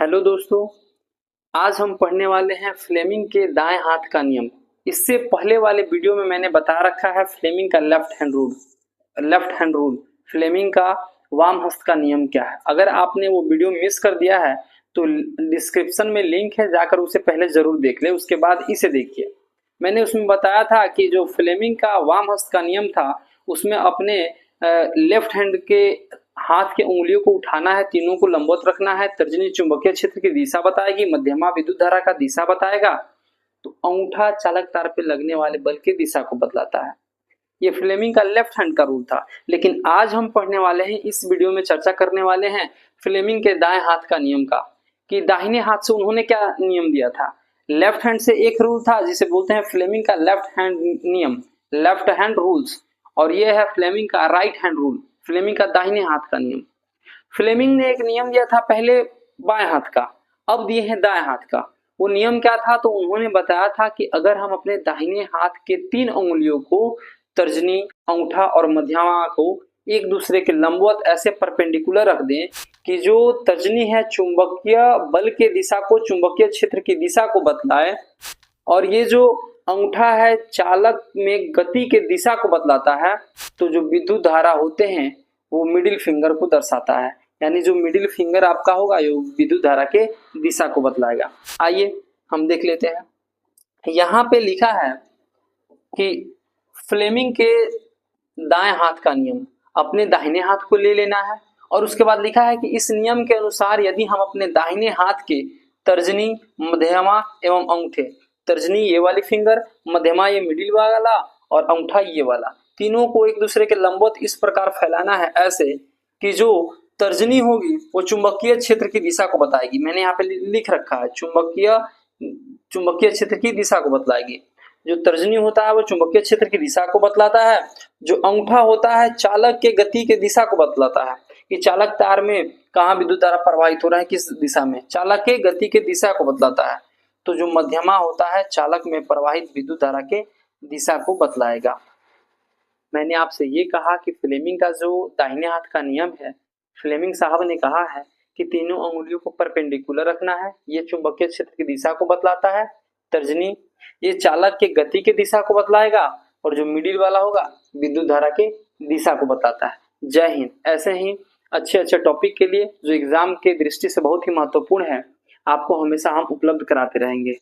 Hello दोस्तों, आज हम पढ़ने वाले हैं फ्लेमिंग के दाएं हाथ का नियम। इससे पहले वाले वीडियो में मैंने बता रखा है फ्लेमिंग का लेफ्ट हैंड रूल फ्लेमिंग का वाम हस्त का नियम क्या है। अगर आपने वो वीडियो मिस कर दिया है तो डिस्क्रिप्शन में लिंक है, जाकर उसे पहले जरूर देख ले, उसके बाद इसे देखिए। मैंने उसमें बताया था कि जो फ्लेमिंग का वाम हस्त का नियम था उसमें अपने लेफ्ट हैंड के हाथ के उंगलियों को उठाना है, तीनों को लंबवत रखना है। तर्जनी चुंबकीय क्षेत्र की दिशा बताएगी, मध्यमा विद्युत धारा का दिशा बताएगा, तो अंगूठा चालक तार पे लगने वाले बल की दिशा को बतलाता है। ये फ्लेमिंग का लेफ्ट हैंड का रूल था। लेकिन आज हम पढ़ने वाले हैं, इस वीडियो में चर्चा करने वाले हैं फ्लेमिंग के दाएं हाथ का नियम का, कि दाहिने हाथ से उन्होंने क्या नियम दिया था। लेफ्ट हैंड से एक रूल था जिसे बोलते हैं फ्लेमिंग का लेफ्ट हैंड नियम, लेफ्ट हैंड रूल्स, और ये है फ्लेमिंग का राइट हैंड रूल, फ्लेमिंग का दाहिने हाथ का नियम। फ्लेमिंग ने एक नियम दिया था पहले बाएं हाथ का, अब दिए हैं दाएं हाथ का। वो नियम क्या था, तो उन्होंने बताया था कि अगर हम अपने दाहिने हाथ के 3 उंगलियों को, तर्जनी, अंगूठा और मध्यमा को एक दूसरे के लंबवत ऐसे परपेंडिकुलर रख दें कि जो तर्जनी है चुंबकीय बल के दिशा को, चुंबकीय क्षेत्र की दिशा को बतलाए, और ये जो अंगूठा है चालक में गति के दिशा को बतलाता है, तो जो विद्युत धारा होते हैं वो मिडिल फिंगर को दर्शाता है। यानी जो मिडिल फिंगर आपका होगा ये विद्युत धारा के दिशा को बतलाएगा। आइए हम देख लेते हैं। यहाँ पे लिखा है कि फ्लेमिंग के दाएं हाथ का नियम, अपने दाहिने हाथ को ले लेना है, और उसके बाद लिखा है कि इस नियम के अनुसार यदि हम अपने दाहिने हाथ के तर्जनी, मध्यमा एवं अंगूठे, तर्जनी ये वाली फिंगर, मध्यमा ये मिडिल वाला और अंगूठा ये वाला, तीनों को एक दूसरे के लंबवत इस प्रकार फैलाना है ऐसे कि जो तर्जनी होगी वो चुंबकीय क्षेत्र की दिशा को बताएगी। मैंने यहाँ पे लिख रखा है चुंबकीय क्षेत्र की दिशा को बतलाएगी। जो तर्जनी होता है वो चुंबकीय क्षेत्र की दिशा को बतलाता है। जो अंगूठा होता है चालक के गति के दिशा को बतलाता है कि चालक तार में कहाँ विद्युत धारा प्रवाहित हो रहा है, किस दिशा में, चालक के गति के दिशा को बतलाता है। तो जो मध्यमा होता है चालक में प्रवाहित विद्युत धारा के दिशा को बतलाएगा। मैंने आपसे ये कहा कि फ्लेमिंग का जो दाहिने हाथ का नियम है, फ्लेमिंग साहब ने कहा है कि तीनों अंगुलियों को परपेंडिकुलर रखना है, ये चुंबकीय क्षेत्र की दिशा को बतलाता है। तर्जनी ये चालक के गति के दिशा को बतलाएगा, और जो मिडिल वाला होगा विद्युत धारा के दिशा को बताता है। जय हिंद। ऐसे ही अच्छे अच्छे टॉपिक के लिए जो एग्जाम के दृष्टि से बहुत ही महत्वपूर्ण है, आपको हमेशा हम उपलब्ध कराते रहेंगे।